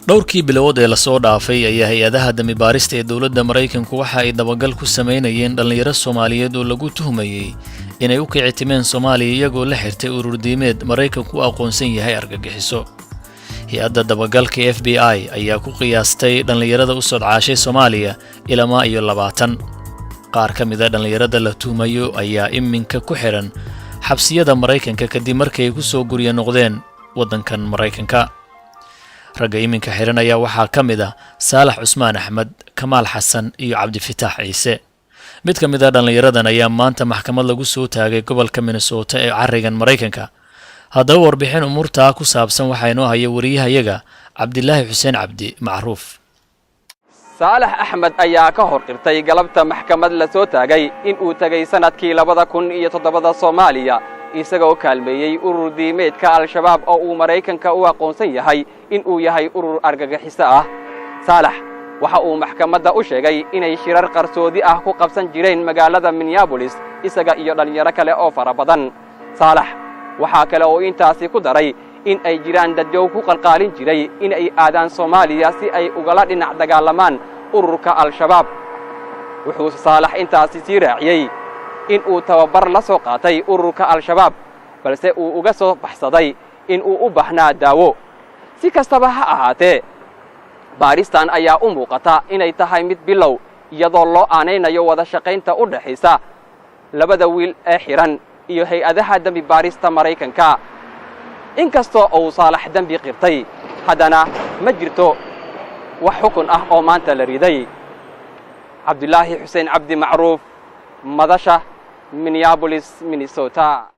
dhowrkii bilood ee la soo dhaafay ayaa hay'adaha damibaarista ee dawladda Mareykanku waxa ay dabagal ku sameynayeen dhalinyaro Soomaaliyeed oo lagu tuhmayay inay u kicitimeen Soomaaliya iyagoo la xirtay urur diimeed Mareykanku aqoonsan yahay argagixiso. Hay'adda dabagalka FBI ayaa ku qiyaastay dhalinyarada u sodcaashay Soomaaliya ilaa iyo 20. qaar ka mid ah dhalinyarada la tuhmayo ayaa iminka ku xiran xabsiyada Mareykanka kadib markay ku soo guriya noqdeen wadankan Mareykanka. ragga iminka xiran ayaa waxaa ka mid ah Saalax Cusmaan Axmed, Kamaal Xasan iyo Cabdifitaax Ciise. mid ka mid ah dhalinyaradan ayaa maanta maxkamad lagu soo taagay gobolka Minnesota ee carigan Mareykanka. haddaba warbixin umurta ku saabsan waxa inoo haya wariyahayaga Cabdilaahi Xuseen Cabdi Macruuf. Saalax Axmed ayaa ka hor qirtay galabta maxkamad la soo taagay in uu tagay sanadkii 2007 Soomaaliya isagoo kaalmeeyay urur diimeedka Al-Shabaab oo uu Mareykanka u aqoonsan yahay in uu yahay urur argagixiso ah. Saalax waxa uu maxkamadda u sheegay inay shirar qarsoodi ah ku qabsan jireen magaalada Minneapolis isaga iyo dhalinyaro kale oo fara badan. Saalax waxa kale oo intaasi ku daray in ay jiraan dadyow ku qalqaalin jiray in ay aadaan Soomaaliya si ay ugala dhinac dagaalamaan ururka Al-Shabaab. wuxuu Saalax intaasi sii raaciyay in uu tababar la soo qaatay ururka Al-Shabaab balse uu uga soo baxsaday in uu u baahnaa daawo. si kastaba ha ahaatee baaristan ayaa u muuqata inay tahay mid bilow iyadoo loo aanaynayo wada shaqaynta u dhaxaysa labada wiil ee xiran iyo hay'adaha dambi baarista Mareykanka. inkastoo uu Saalax dambi qirtay haddana ma jirto wax xukun ah oo maanta la riday. Cabdilaahi Xuseen Cabdi Macruuf, madasha Minneapolis, Minnesota.